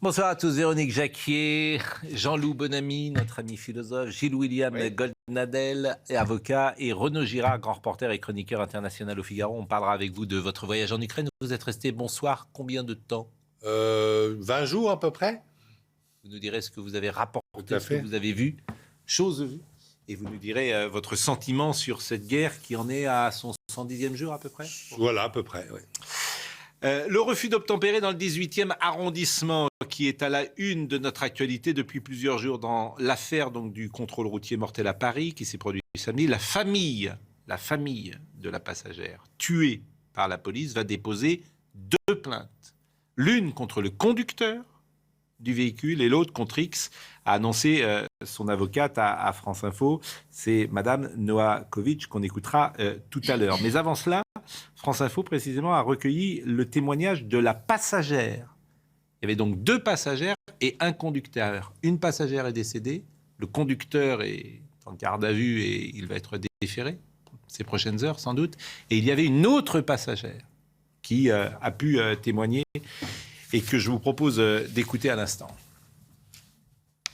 Bonsoir à tous, Véronique Jacquier, Jean-Loup Bonamy, notre ami philosophe, Gilles William Goldnadel, avocat, et Renaud Girard, grand reporter et chroniqueur international au Figaro. On parlera avec vous de votre voyage en Ukraine. Vous êtes resté, bonsoir, combien de temps 20 jours à peu près. Vous nous direz ce que vous avez rapporté, ce que vous avez vu, chose vue, et vous nous direz votre sentiment sur cette guerre qui en est à son 110e jour à peu près. Voilà, à peu près, oui. Le refus d'obtempérer dans le 18e arrondissement qui est à la une de notre actualité depuis plusieurs jours dans l'affaire donc, du contrôle routier mortel à Paris qui s'est produit samedi. La famille de la passagère tuée par la police va déposer 2 plaintes. L'une contre le conducteur du véhicule et l'autre contre X, a annoncé son avocate à France Info. C'est Madame Novakovic qu'on écoutera tout à l'heure. Mais avant cela, France Info précisément a recueilli le témoignage de la passagère. Il y avait donc 2 passagères et un conducteur. Une passagère est décédée, le conducteur est en garde à vue et il va être déféré ces prochaines heures sans doute. Et il y avait une autre passagère qui a pu témoigner et que je vous propose d'écouter à l'instant.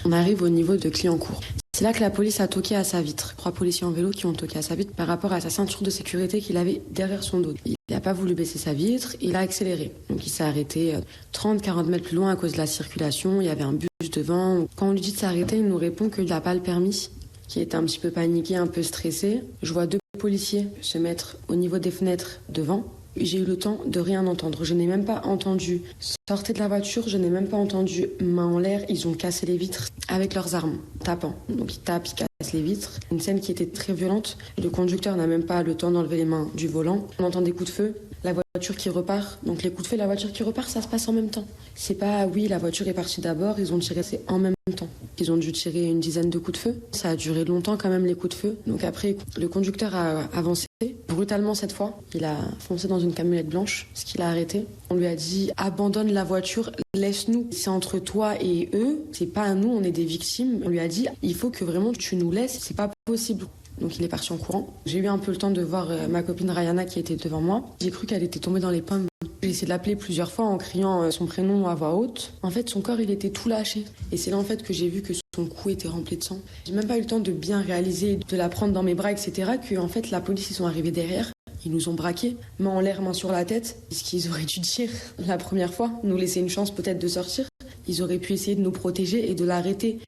On arrive au niveau de Clignancourt. C'est là que la police a toqué à sa vitre. 3 policiers en vélo qui ont toqué à sa vitre par rapport à sa ceinture de sécurité qu'il avait derrière son dos. Il n'a pas voulu baisser sa vitre, il a accéléré. Donc il s'est arrêté 30-40 mètres plus loin à cause de la circulation. Il y avait un bus devant. Quand on lui dit de s'arrêter, il nous répond qu'il n'a pas le permis, qu'il était un petit peu paniqué, un peu stressé. Je vois 2 policiers se mettre au niveau des fenêtres devant. J'ai eu le temps de rien entendre. Je n'ai même pas entendu sortir de la voiture, je n'ai même pas entendu main en l'air. Ils ont cassé les vitres avec leurs armes, tapant. Donc ils tapent, ils cassent les vitres. Une scène qui était très violente. Le conducteur n'a même pas le temps d'enlever les mains du volant. On entend des coups de feu, la voiture qui repart. Donc les coups de feu, la voiture qui repart, ça se passe en même temps. C'est pas, oui, la voiture est partie d'abord, ils ont tiré, c'est en même temps. Ils ont dû tirer une dizaine de coups de feu. Ça a duré longtemps quand même les coups de feu. Donc après, le conducteur a avancé. Brutalement cette fois, il a foncé dans une camionnette blanche, ce qu'il a arrêté. On lui a dit abandonne la voiture, laisse-nous. C'est entre toi et eux, c'est pas à nous, on est des victimes. On lui a dit il faut que vraiment tu nous laisses, c'est pas possible. Donc il est parti en courant. J'ai eu un peu le temps de voir ma copine Rayana qui était devant moi. J'ai cru qu'elle était tombée dans les pommes. J'ai essayé de l'appeler plusieurs fois en criant son prénom à voix haute. En fait, son corps, il était tout lâché. Et c'est là, en fait, que j'ai vu que son cou était rempli de sang. J'ai même pas eu le temps de bien réaliser, de la prendre dans mes bras, etc. Que, en fait, la police, ils sont arrivés derrière. Ils nous ont braqués, main en l'air, main sur la tête. Est-ce qu'ils auraient dû dire la première fois, nous laisser une chance peut-être de sortir? Ils auraient pu essayer de nous protéger et de l'arrêter.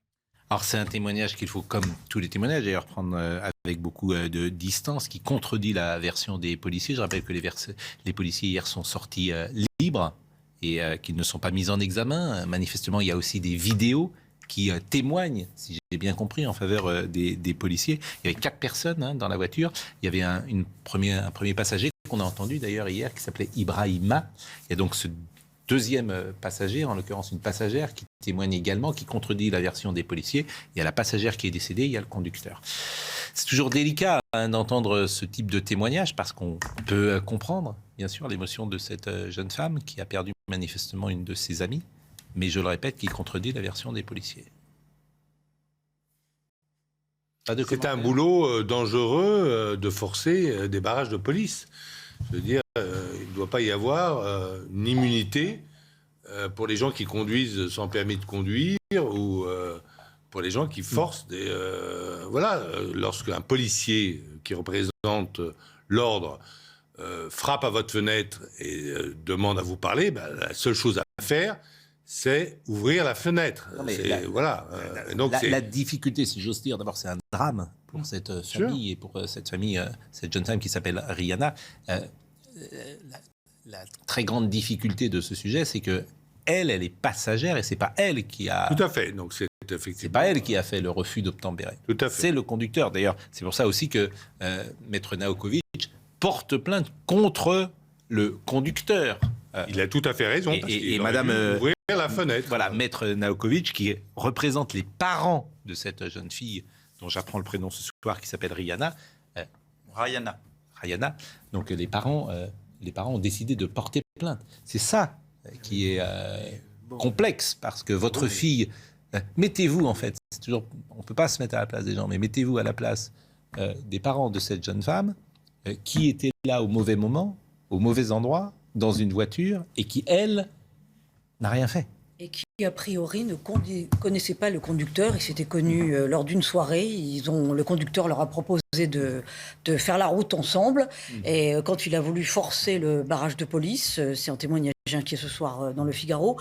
Alors c'est un témoignage qu'il faut, comme tous les témoignages d'ailleurs, prendre avec beaucoup de distance, qui contredit la version des policiers. Je rappelle que les policiers hier sont sortis libres et qu'ils ne sont pas mis en examen. Manifestement, il y a aussi des vidéos qui témoignent, si j'ai bien compris, en faveur des policiers. Il y avait 4 personnes dans la voiture. Il y avait un premier passager qu'on a entendu d'ailleurs hier qui s'appelait Ibrahima. Il y a donc ce 2e passager, en l'occurrence une passagère, qui témoigne également, qui contredit la version des policiers. Il y a la passagère qui est décédée, il y a le conducteur. C'est toujours délicat d'entendre ce type de témoignage parce qu'on peut comprendre, bien sûr, l'émotion de cette jeune femme qui a perdu manifestement une de ses amies, mais je le répète, qui contredit la version des policiers. C'est un boulot dangereux de forcer des barrages de police. Je veux dire, il ne doit pas y avoir une immunité pour les gens qui conduisent sans permis de conduire ou pour les gens qui forcent des... voilà, lorsqu'un policier qui représente l'ordre frappe à votre fenêtre et demande à vous parler, la seule chose à faire, c'est ouvrir la fenêtre. Non, mais la difficulté, si j'ose dire, d'abord c'est un drame pour cette famille et pour cette famille, cette jeune femme qui s'appelle Rihanna. La très grande difficulté de ce sujet, c'est que elle est passagère et c'est pas elle qui a. Tout à fait. Donc c'est effectivement. C'est pas elle qui a fait le refus d'obtempérer. Tout à fait. C'est le conducteur. D'ailleurs, c'est pour ça aussi que Maître Novakovic porte plainte contre le conducteur. Il a tout à fait raison. Et Madame ouvrir la fenêtre. Voilà, Maître Novakovic qui représente les parents de cette jeune fille dont j'apprends le prénom ce soir, qui s'appelle Rihanna. Rayana. Donc les parents ont décidé de porter plainte. C'est ça qui est complexe, parce que votre fille... mettez-vous, en fait, c'est toujours, on ne peut pas se mettre à la place des gens, mais mettez-vous à la place des parents de cette jeune femme qui était là au mauvais moment, au mauvais endroit, dans une voiture, et qui, elle, n'a rien fait. Et qui a priori, ne connaissait pas le conducteur. Ils s'étaient connus lors d'une soirée. Le conducteur leur a proposé de faire la route ensemble. Et quand il a voulu forcer le barrage de police, c'est un témoignage qui est ce soir dans le Figaro,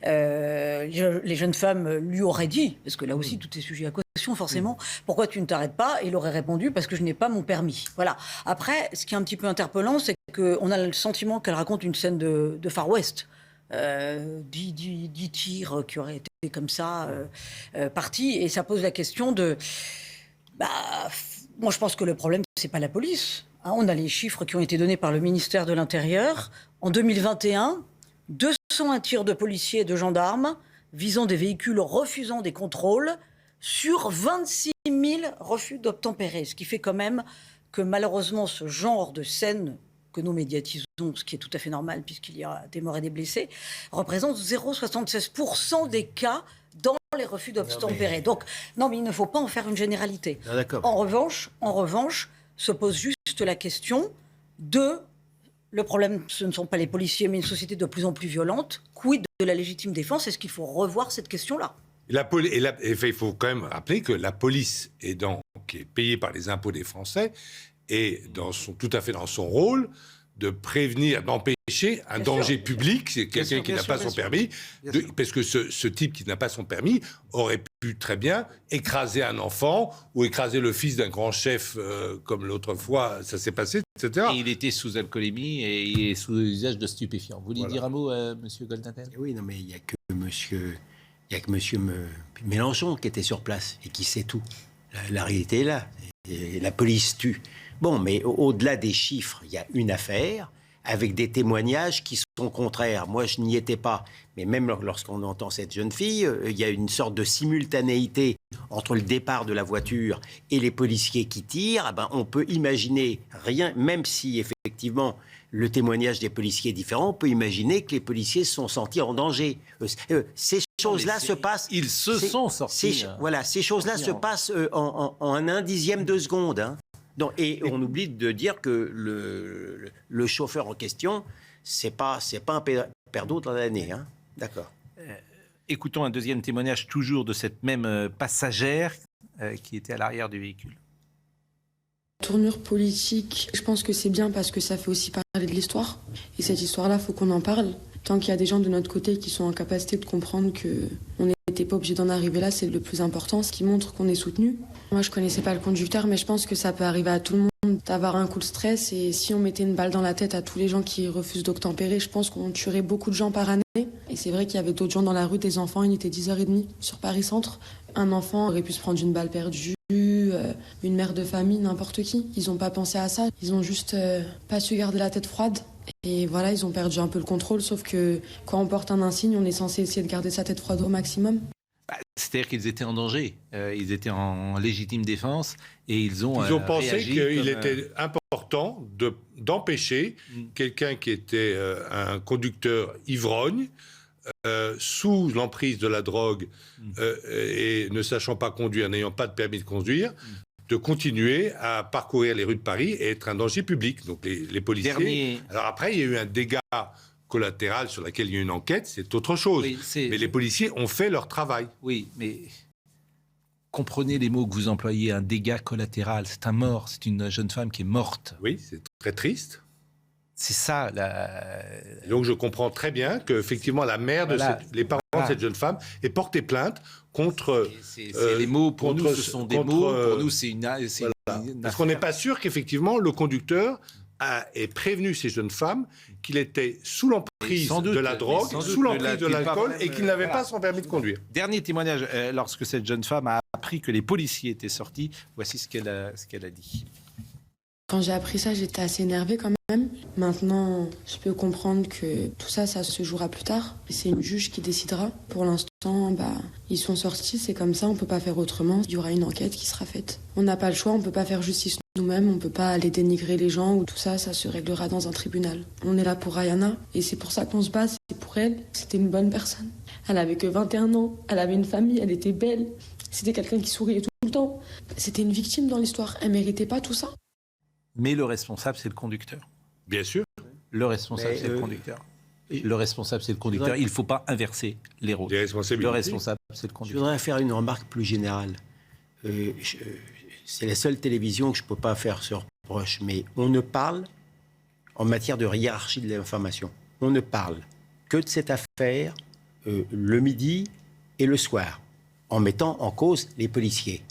les jeunes femmes lui auraient dit, parce que là aussi tout est sujet à question forcément, pourquoi tu ne t'arrêtes pas? Et il aurait répondu, parce que je n'ai pas mon permis. Voilà. Après, ce qui est un petit peu interpellant, c'est qu'on a le sentiment qu'elle raconte une scène de Far West. 10 tirs qui auraient été comme ça partis, et ça pose la question de moi je pense que le problème c'est pas la police, hein. On a les chiffres qui ont été donnés par le ministère de l'Intérieur en 2021, 201 tirs de policiers et de gendarmes visant des véhicules refusant des contrôles sur 26 000 refus d'obtempérer, ce qui fait quand même que malheureusement ce genre de scène que nous médiatisons, ce qui est tout à fait normal puisqu'il y a des morts et des blessés, représente 0,76% des cas dans les refus d'obtempérer. Donc, non, mais il ne faut pas en faire une généralité. Ah, d'accord. En revanche, se pose juste la question de... Le problème, ce ne sont pas les policiers, mais une société de plus en plus violente. Quid de la légitime défense? Est-ce qu'il faut revoir cette question-là? Il faut quand même rappeler que la police, qui est payée par les impôts des Français, est tout à fait dans son rôle de prévenir, d'empêcher un danger public, c'est quelqu'un qui n'a pas son permis, parce que ce type qui n'a pas son permis aurait pu très bien écraser un enfant ou écraser le fils d'un grand chef, comme l'autre fois ça s'est passé, etc. Et il était sous alcoolémie et sous usage de stupéfiants. Vous vouliez dire un mot, monsieur Goldnadel? Oui, non, mais il n'y a que monsieur Mélenchon qui était sur place et qui sait tout. La réalité est là. Et la police tue. Bon, mais au-delà des chiffres, il y a une affaire avec des témoignages qui sont contraires. Moi, je n'y étais pas. Mais même lorsqu'on entend cette jeune fille, il y a une sorte de simultanéité entre le départ de la voiture et les policiers qui tirent. On peut imaginer rien, même si effectivement le témoignage des policiers est différent, on peut imaginer que les policiers se sont sentis en danger. Ces choses-là se passent... Ils se sont sortis. Ces choses-là se passent en un dixième de seconde, hein. Donc, et on oublie de dire que le chauffeur en question, c'est pas un perdant dans l'année, hein. D'accord. Écoutons un deuxième témoignage, toujours de cette même passagère qui était à l'arrière du véhicule. Tournure politique, je pense que c'est bien parce que ça fait aussi parler de l'histoire. Et cette histoire-là, il faut qu'on en parle. Tant qu'il y a des gens de notre côté qui sont en capacité de comprendre qu'on n'était pas obligé d'en arriver là, c'est le plus important, ce qui montre qu'on est soutenu. Moi, je connaissais pas le conducteur, mais je pense que ça peut arriver à tout le monde d'avoir un coup de stress. Et si on mettait une balle dans la tête à tous les gens qui refusent d'obtempérer, je pense qu'on tuerait beaucoup de gens par année. Et c'est vrai qu'il y avait d'autres gens dans la rue, des enfants, il était 10h30 sur Paris-Centre. Un enfant aurait pu se prendre une balle perdue, une mère de famille, n'importe qui. Ils n'ont pas pensé à ça, ils ont juste pas su garder la tête froide. Et voilà, ils ont perdu un peu le contrôle, sauf que quand on porte un insigne, on est censé essayer de garder sa tête froide au maximum. C'est-à-dire qu'ils étaient en danger, ils étaient en légitime défense et ils ont pensé qu'il était important d'empêcher quelqu'un qui était un conducteur ivrogne, sous l'emprise de la drogue et ne sachant pas conduire, n'ayant pas de permis de conduire, de continuer à parcourir les rues de Paris et être un danger public. Donc les policiers... Alors après, il y a eu un dégât collatéral sur lequel il y a une enquête, c'est autre chose. Oui, mais les policiers ont fait leur travail. Oui, mais comprenez les mots que vous employez, un dégât collatéral, c'est un mort, c'est une jeune femme qui est morte. Oui, c'est très triste. C'est ça. Donc je comprends très bien qu'effectivement la mère de les parents de cette jeune femme ait porté plainte contre... C'est les mots, pour nous ce sont des mots, pour nous c'est une Parce qu'on n'est pas sûr qu'effectivement le conducteur ait prévenu ces jeunes femmes qu'il était sous l'emprise de la drogue, sous l'emprise de l'alcool et qu'il n'avait pas son permis de conduire. Dernier témoignage, lorsque cette jeune femme a appris que les policiers étaient sortis, voici ce qu'elle a dit. Quand j'ai appris ça, j'étais assez énervée quand même. Maintenant, je peux comprendre que tout ça, ça se jouera plus tard. C'est une juge qui décidera. Pour l'instant, ils sont sortis, c'est comme ça, on peut pas faire autrement. Il y aura une enquête qui sera faite. On n'a pas le choix, on peut pas faire justice nous-mêmes, on peut pas aller dénigrer les gens ou tout ça, ça se réglera dans un tribunal. On est là pour Ayana et c'est pour ça qu'on se bat, c'est pour elle. C'était une bonne personne. Elle avait que 21 ans, elle avait une famille, elle était belle. C'était quelqu'un qui souriait tout le temps. C'était une victime dans l'histoire, elle méritait pas tout ça. Mais le responsable, c'est le conducteur. Bien sûr. Le responsable, c'est le conducteur. Le responsable, c'est le conducteur. Il ne faut pas inverser les rôles. Des responsabilités. Le responsable, c'est le Je conducteur. voudrais faire une remarque plus générale. C'est la seule télévision que je ne peux pas faire ce reproche, mais on ne parle, en matière de hiérarchie de l'information, on ne parle que de cette affaire le midi et le soir, en mettant en cause les policiers.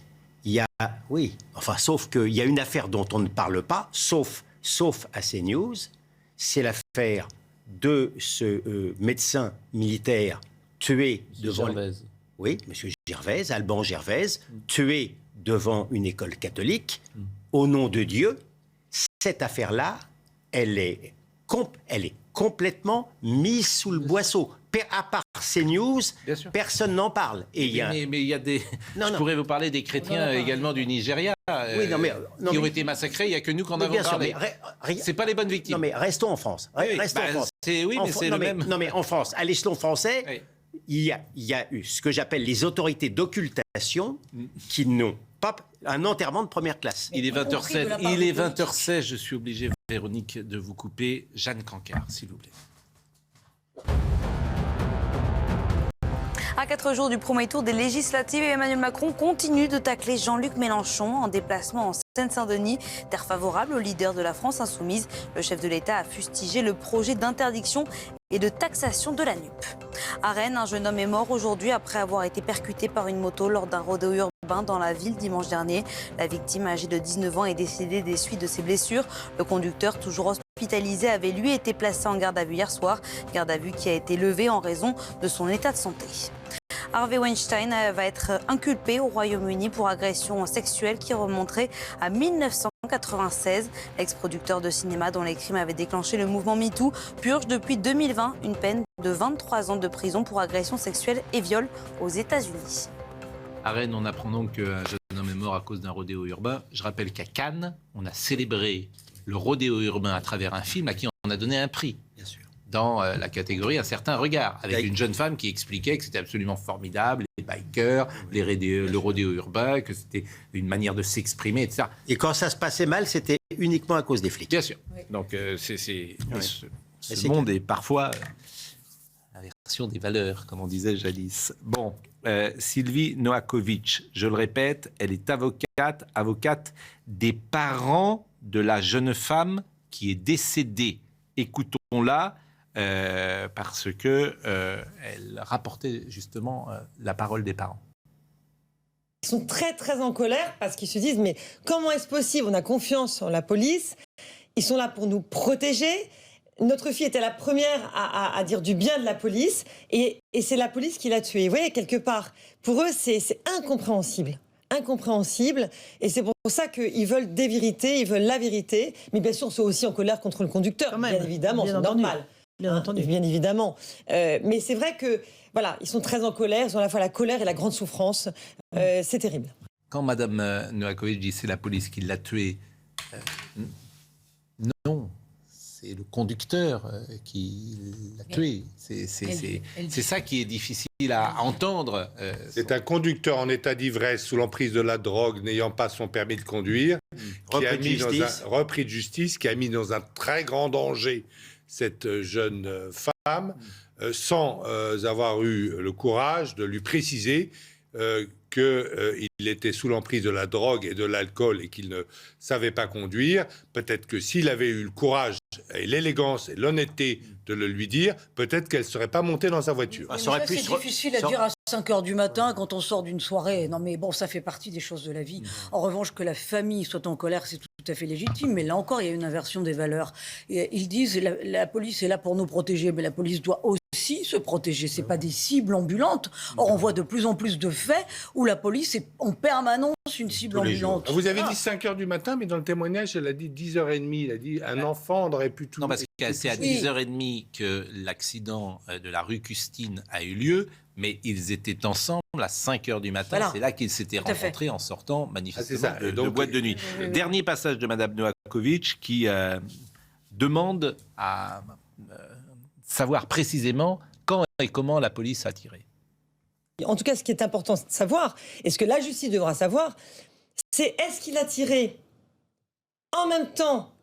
Il y a, oui, enfin, sauf qu'il y a une affaire dont on ne parle pas, sauf à CNews, c'est l'affaire de ce médecin militaire tué devant... Oui, M. Gervais, Alban Gervais, tué devant une école catholique, au nom de Dieu. Cette affaire-là, elle est complètement mise sous le boisseau. À part CNews, personne n'en parle. Et mais il y a des... Je pourrais vous parler des chrétiens également du Nigeria qui ont été massacrés. Il n'y a que nous qu'en avons parlé. C'est pas les bonnes victimes. Non, mais restons en France. Restons en France. Mais c'est le même. Non, mais en France, à l'échelon français, il y a eu ce que j'appelle les autorités d'occultation qui n'ont pas un enterrement de première classe. Il est 20h16. Je suis obligé, Véronique, de vous couper. Jeanne Cancard, s'il vous plaît. À 4 jours du premier tour des législatives, Emmanuel Macron continue de tacler Jean-Luc Mélenchon en déplacement en Seine-Saint-Denis. Terre favorable au leader de la France insoumise, le chef de l'État a fustigé le projet d'interdiction et de taxation de la NUP. À Rennes, un jeune homme est mort aujourd'hui après avoir été percuté par une moto lors d'un rodéo urbain dans la ville dimanche dernier. La victime, âgée de 19 ans, est décédée des suites de ses blessures. Le conducteur, toujours hospitalisé, avait lui été placé en garde à vue hier soir. Garde à vue qui a été levée en raison de son état de santé. Harvey Weinstein va être inculpé au Royaume-Uni pour agression sexuelle qui remonterait à 1996. L'ex-producteur de cinéma dont les crimes avaient déclenché le mouvement MeToo purge depuis 2020 une peine de 23 ans de prison pour agression sexuelle et viol aux États-Unis. À Rennes, on apprend donc qu'un jeune homme est mort à cause d'un rodéo urbain. Je rappelle qu'à Cannes, on a célébré le rodéo urbain à travers un film à qui on a donné un prix. Bien sûr. Dans la catégorie Un certain regard, avec une jeune femme qui expliquait que c'était absolument formidable, les bikers, le rodéo urbain, que c'était une manière de s'exprimer, etc. Et quand ça se passait mal, c'était uniquement à cause des flics. Bien sûr. Oui. Donc ce monde est parfois l'inversion des valeurs, comme on disait jadis. Bon, Sylvie Noakovic, je le répète, elle est avocate des parents de la jeune femme qui est décédée. Écoutons-la. Parce que elle rapportait justement la parole des parents. Ils sont très très en colère parce qu'ils se disent mais comment est-ce possible? On a confiance en la police, ils sont là pour nous protéger. Notre fille était la première à dire du bien de la police et c'est la police qui l'a tuée. Vous voyez, quelque part, pour eux c'est incompréhensible. Et c'est pour ça qu'ils veulent des vérités, ils veulent la vérité, mais bien sûr ils sont aussi en colère contre le conducteur, bien évidemment, c'est normal. Bien entendu. Bien évidemment. Mais c'est vrai que, voilà, ils sont très en colère, ils ont à la fois la colère et la grande souffrance. C'est terrible. Quand Mme Noakovic dit c'est la police qui l'a tué, non, c'est le conducteur qui l'a tué. C'est ça qui est difficile à entendre. C'est un conducteur en état d'ivresse, sous l'emprise de la drogue, n'ayant pas son permis de conduire, repris de justice, qui a mis dans un très grand danger cette jeune femme, sans avoir eu le courage de lui préciser qu'il était sous l'emprise de la drogue et de l'alcool et qu'il ne savait pas conduire. Peut-être que s'il avait eu le courage et l'élégance et l'honnêteté de le lui dire, peut-être qu'elle ne serait pas montée dans sa voiture. C'est difficile à dire à 5h du matin quand on sort d'une soirée. Non mais bon, ça fait partie des choses de la vie. En revanche, que la famille soit en colère, c'est tout à fait légitime. Mais là encore, il y a une inversion des valeurs. Et ils disent la police est là pour nous protéger, mais la police doit aussi se protéger. C'est pas des cibles ambulantes. Or, on voit de plus en plus de faits où la police est en permanence une cible ambulante. Vous avez dit 5h du matin, mais dans le témoignage, elle a dit 10h30. Elle a dit un enfant aurait pu tout... Non, parce que c'est à 10h30 que l'accident de la rue Custine a eu lieu, mais ils étaient ensemble à 5h du matin. Voilà. C'est là qu'ils s'étaient rencontrés en sortant manifestement de boîte de nuit. Dernier passage de Mme Noakovic qui demande à savoir précisément quand et comment la police a tiré. En tout cas, ce qui est important de savoir, et ce que la justice devra savoir, c'est est-ce qu'il a tiré en même temps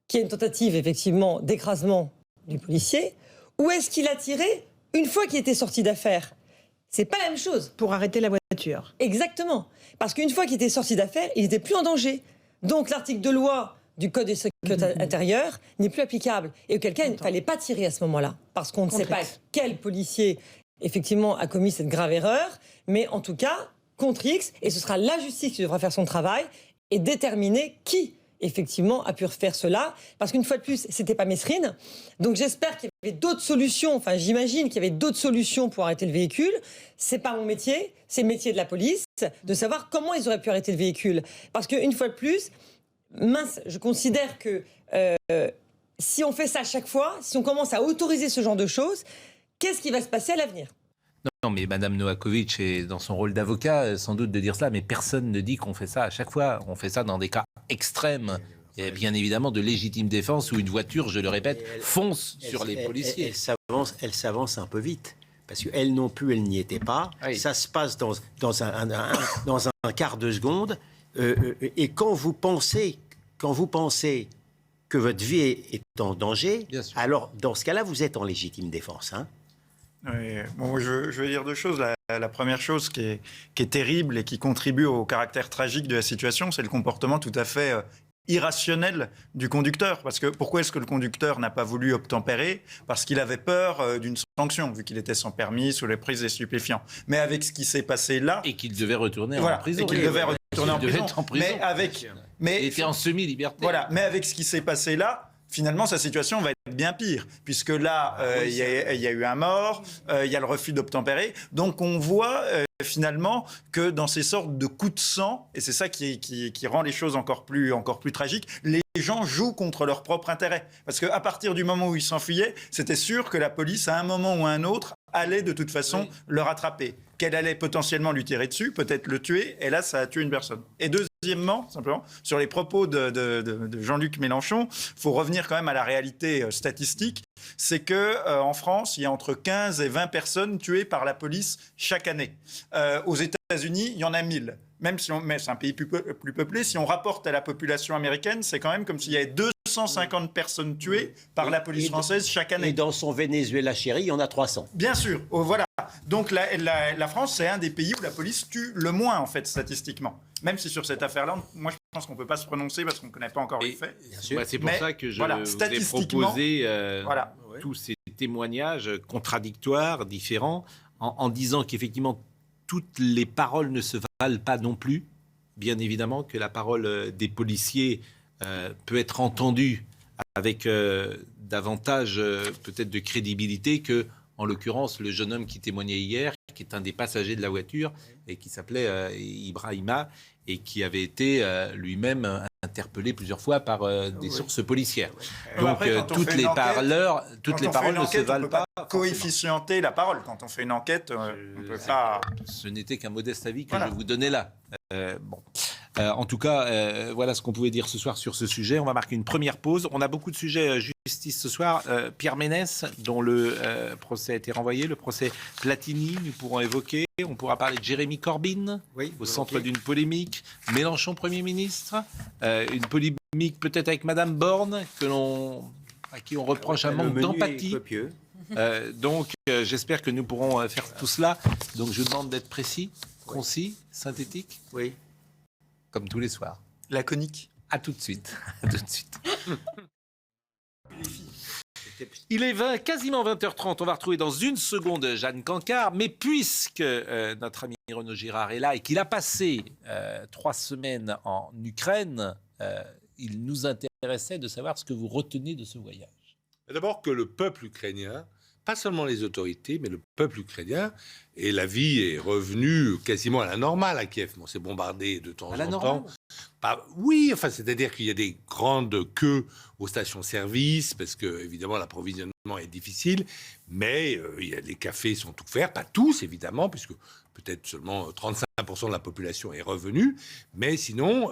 qu'il y a une tentative, effectivement, d'écrasement du policier, Où est-ce qu'il a tiré une fois qu'il était sorti d'affaires? C'est pas la même chose. Pour arrêter la voiture. Exactement. Parce qu'une fois qu'il était sorti d'affaires, il n'était plus en danger. Donc l'article de loi du Code de sécurité intérieure n'est plus applicable. Et auquel cas, il ne fallait pas tirer à ce moment-là. Parce qu'on ne sait pas quel policier, effectivement, a commis cette grave erreur. Mais en tout cas, contre X, et ce sera la justice qui devra faire son travail et déterminer qui, effectivement, a pu faire cela. Parce qu'une fois de plus, c'était pas Mesrine. Donc j'espère qu'il y avait d'autres solutions. Enfin, j'imagine qu'il y avait d'autres solutions pour arrêter le véhicule. C'est pas mon métier, c'est le métier de la police, de savoir comment ils auraient pu arrêter le véhicule. Parce qu'une fois de plus, mince, je considère que si on fait ça à chaque fois, si on commence à autoriser ce genre de choses, qu'est-ce qui va se passer à l'avenir? Non, mais Mme Novakovic est dans son rôle d'avocat, sans doute de dire cela, mais personne ne dit qu'on fait ça à chaque fois. On fait ça dans des cas extrêmes. Et bien évidemment de légitime défense où une voiture, je le répète, fonce sur les policiers. Elle s'avance un peu vite. Parce qu'elle non plus, elle n'y était pas. Oui. Ça se passe dans un quart de seconde. Et quand vous pensez que votre vie est en danger, alors dans ce cas-là, vous êtes en légitime défense. Hein. Oui, bon, je vais dire deux choses. La première chose qui est terrible et qui contribue au caractère tragique de la situation, c'est le comportement tout à fait irrationnel du conducteur. Parce que pourquoi est-ce que le conducteur n'a pas voulu obtempérer? Parce qu'il avait peur d'une sanction, vu qu'il était sans permis, sous les prises des stupéfiants. Mais avec ce qui s'est passé là... Et qu'il devait retourner en prison. Et qu'il devait retourner en prison. Mais il était en semi-liberté. Voilà, mais avec ce qui s'est passé là, finalement, sa situation va être bien pire, puisque là, il y a eu un mort, il y a le refus d'obtempérer. Donc, on voit finalement que dans ces sortes de coups de sang, et c'est ça qui rend les choses encore plus tragiques, les gens jouent contre leur propre intérêt. Parce qu'à partir du moment où ils s'enfuyaient, c'était sûr que la police, à un moment ou à un autre, allait de toute façon le rattraper. Qu'elle allait potentiellement lui tirer dessus, peut-être le tuer, et là, ça a tué une personne. Et deuxièmement, simplement, sur les propos de Jean-Luc Mélenchon, il faut revenir quand même à la réalité statistique, c'est qu'en France, il y a entre 15 et 20 personnes tuées par la police chaque année. Aux États-Unis, il y en a 1000. Même si mais c'est un pays plus peuplé, si on rapporte à la population américaine, c'est quand même comme s'il y avait 250 personnes tuées par la police française chaque année. Et dans son Venezuela chéri, il y en a 300. Bien sûr, voilà. Donc la France, c'est un des pays où la police tue le moins, en fait, statistiquement. Même si sur cette affaire-là, moi je pense qu'on ne peut pas se prononcer parce qu'on ne connaît pas encore les faits. Bah, c'est pour ça que je vous ai proposé tous ces témoignages contradictoires, différents, en disant qu'effectivement, toutes les paroles ne se valent pas non plus. Bien évidemment que la parole des policiers peut être entendue avec davantage peut-être de crédibilité que, en l'occurrence, le jeune homme qui témoignait hier, qui est un des passagers de la voiture et qui s'appelait Ibrahima et qui avait été lui-même interpellé plusieurs fois par des sources policières. Donc après, toutes les paroles ne se valent pas. Coefficienter la parole. Quand on fait une enquête, on ne peut pas... Ce n'était qu'un modeste avis que je vous donnais là. En tout cas, voilà ce qu'on pouvait dire ce soir sur ce sujet. On va marquer une première pause. On a beaucoup de sujets justice ce soir. Pierre Ménès, dont le procès a été renvoyé, le procès Platini, nous pourrons évoquer. On pourra parler de Jérémy Corbyn, au centre d'une polémique. Mélenchon, Premier ministre. Une polémique peut-être avec Madame Borne, à qui on reproche un manque d'empathie. Donc, j'espère que nous pourrons faire tout cela. Donc, je vous demande d'être précis, concis, synthétique. Oui. Comme tous les soirs. Laconique. À tout de suite. À tout de suite. Il est quasiment 20h30. On va retrouver dans une seconde Jeanne Cancard. Mais puisque notre ami Renaud Girard est là et qu'il a passé 3 semaines en Ukraine, il nous intéressait de savoir ce que vous retenez de ce voyage. D'abord que le peuple ukrainien, pas seulement les autorités, mais le peuple ukrainien, et la vie est revenue quasiment à la normale à Kiev. Bon, c'est bombardé de temps en temps. Oui, enfin, c'est-à-dire qu'il y a des grandes queues aux stations-service, parce que, évidemment, l'approvisionnement est difficile, mais les cafés sont ouverts, pas tous, évidemment, puisque peut-être seulement 35% de la population est revenue, mais sinon,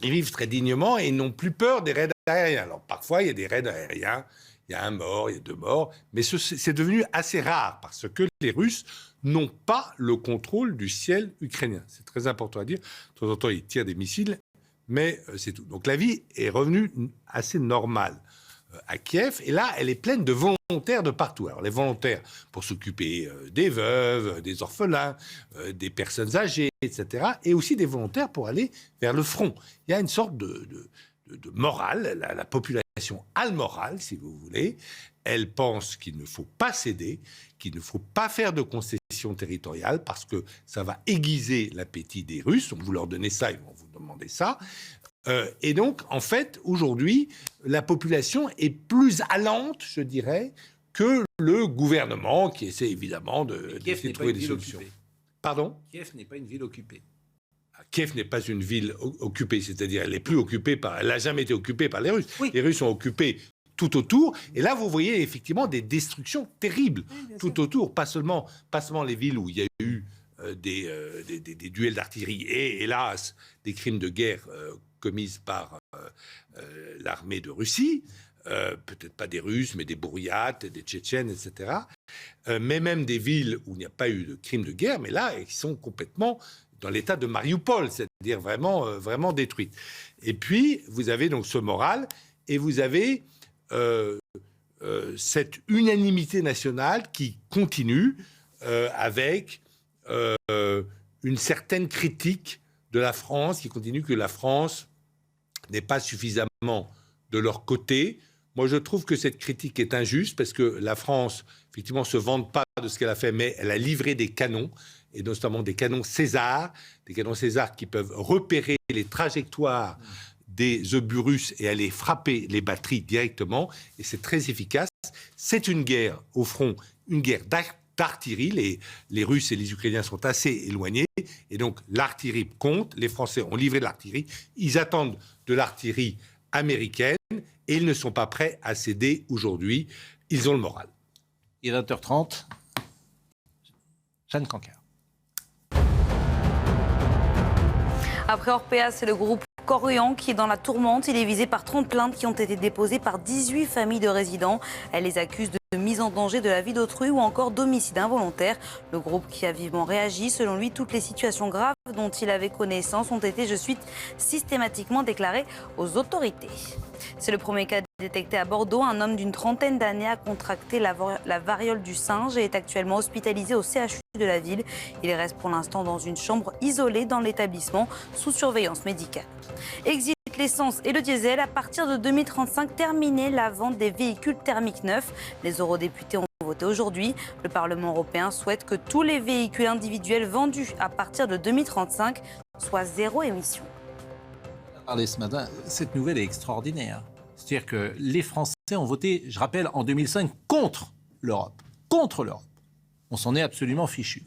ils vivent très dignement et n'ont plus peur des raids aériens. Alors, parfois, il y a des raids aériens, il y a un mort, il y a 2 morts, mais c'est devenu assez rare parce que les Russes n'ont pas le contrôle du ciel ukrainien. C'est très important à dire. De temps en temps, ils tirent des missiles, mais c'est tout. Donc la vie est revenue assez normale à Kiev. Et là, elle est pleine de volontaires de partout. Alors, les volontaires pour s'occuper des veuves, des orphelins, des personnes âgées, etc. Et aussi des volontaires pour aller vers le front. Il y a une sorte de morale. La population a le moral, si vous voulez. Elle pense qu'il ne faut pas céder, qu'il ne faut pas faire de concessions territoriales parce que ça va aiguiser l'appétit des Russes. On vous leur donnez ça, ils vont vous demander ça. Et donc, en fait, aujourd'hui, la population est plus allante, je dirais, que le gouvernement qui essaie évidemment de trouver des solutions. Pardon ? Kiev n'est pas une ville occupée. Kiev n'est pas une ville occupée, c'est-à-dire elle n'est plus occupée elle n'a jamais été occupée par les Russes. Oui. Les Russes ont occupé tout autour, et là vous voyez effectivement des destructions terribles tout autour, pas seulement les villes où il y a eu des duels d'artillerie et hélas des crimes de guerre commises par l'armée de Russie, peut-être pas des Russes, mais des Bouriates, des Tchétchènes, etc. Mais même des villes où il n'y a pas eu de crimes de guerre, mais là, ils sont complètement dans l'état de Mariupol, c'est-à-dire vraiment détruites. Et puis, vous avez donc ce moral, et vous avez cette unanimité nationale qui continue avec une certaine critique de la France, qui continue que la France n'est pas suffisamment de leur côté. Moi, je trouve que cette critique est injuste parce que la France, effectivement, se vante pas de ce qu'elle a fait, mais elle a livré des canons, et notamment des canons César qui peuvent repérer les trajectoires des obus russes et aller frapper les batteries directement, et c'est très efficace. C'est une guerre, au front, une guerre d'artillerie. Les Russes et les Ukrainiens sont assez éloignés, et donc l'artillerie compte. Les Français ont livré de l'artillerie. Ils attendent de l'artillerie américaine, et ils ne sont pas prêts à céder aujourd'hui. Ils ont le moral. Il est 20h30. Jeanne Cancard. Après Orpea, c'est le groupe Corian qui est dans la tourmente. Il est visé par 30 plaintes qui ont été déposées par 18 familles de résidents. Elle les accuse de mise en danger de la vie d'autrui ou encore d'homicide involontaire. Le groupe qui a vivement réagi, selon lui, toutes les situations graves dont il avait connaissance ont été, je cite, systématiquement déclarées aux autorités. C'est le premier cas détecté à Bordeaux. Un homme d'une trentaine d'années a contracté la variole du singe et est actuellement hospitalisé au CHU de la ville. Il reste pour l'instant dans une chambre isolée dans l'établissement sous surveillance médicale. Exit l'essence et le diesel. À partir de 2035, terminer la vente des véhicules thermiques neufs. Les eurodéputés ont voté aujourd'hui. Le Parlement européen souhaite que tous les véhicules individuels vendus à partir de 2035 soient zéro émission. Parlé ce matin, cette nouvelle est extraordinaire. C'est-à-dire que les Français ont voté, je rappelle, en 2005 contre l'Europe. Contre l'Europe. On s'en est absolument fichu.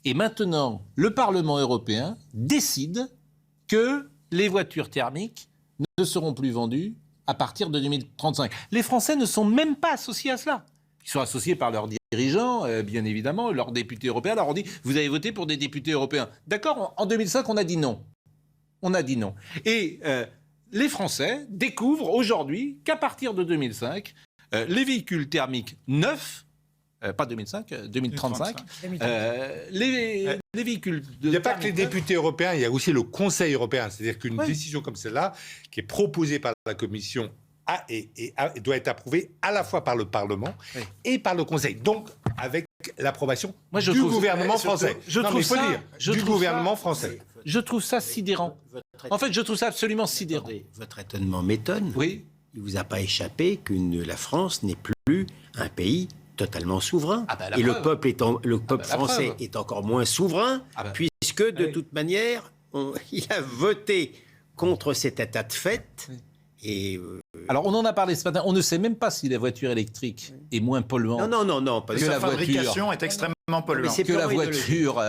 Et maintenant, le Parlement européen décide que les voitures thermiques ne seront plus vendues à partir de 2035. Les Français ne sont même pas associés à cela. Ils sont associés par leurs dirigeants, bien évidemment, leurs députés européens. Alors on dit, vous avez voté pour des députés européens. D'accord, en 2005, on a dit non. On a dit non. Et les Français découvrent aujourd'hui qu'à partir de 2005, les véhicules thermiques neufs, pas 2005, 2035, les véhicules de... Il n'y a pas que les députés européens, il y a aussi le Conseil européen. C'est-à-dire qu'une décision comme celle-là, qui est proposée par la Commission, doit être approuvée à la fois par le Parlement et par le Conseil. Donc, avec l'approbation du gouvernement français. Du gouvernement français. Je trouve ça sidérant. En fait, je trouve ça absolument sidérant. Votre étonnement m'étonne. Oui. Il ne vous a pas échappé que la France n'est plus un pays totalement souverain. Et le peuple français est encore moins souverain, puisque, de toute manière, il a voté contre cet état de fait. Et alors, on en a parlé ce matin. On ne sait même pas si la voiture électrique est moins polluante. Non, parce que sa la fabrication est extrêmement polluante. Que la voiture.